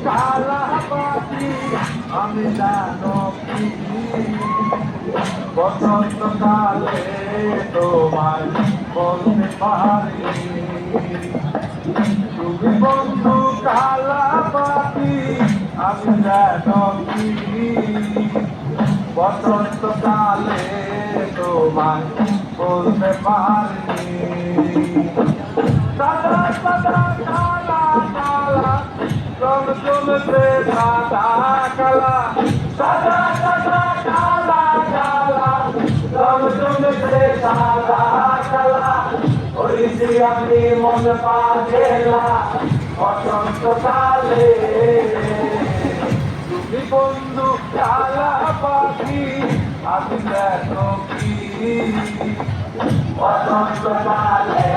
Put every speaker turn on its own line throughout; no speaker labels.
কালা পাখি আমি জানো কি বসন্তকালে তোমায় বলতে পারি তুমি বন্ধু কালা পাখি আমি জানো কি বসন্তকালে তোমায় বলতে পারি সাদা সাদা কালা কালা রং চলছে সাদা কালা সাদা সাদা কালা কালা রং চলছে সাদা কালা হইছি আমি মন পাগেলা বসন্তকালে তুমি বন্ধু কালা পাখি আমি দেখো কি বসন্তকালে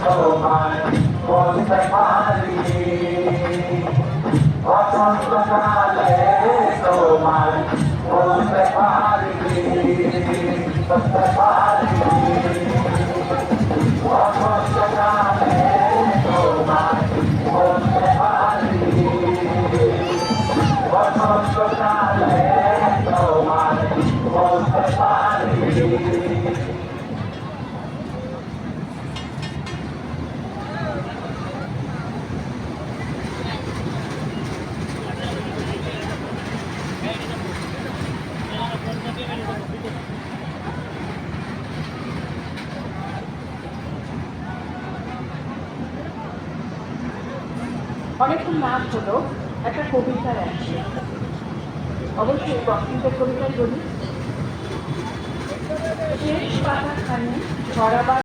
তোমায় বলতে পারি বসন্তকালে তোমায় বলতে পারি বলতে পারি বসন্তকালে তোমায় বলতে পারি বসন্তকালে তোমায় বলতে পারি।
অনেকক্ষণ নাম হলো একটা কবিতার আছে, অবশ্যই প্রকৃত কবিতায় বলি শেষ পাতাখানে ছড়াবার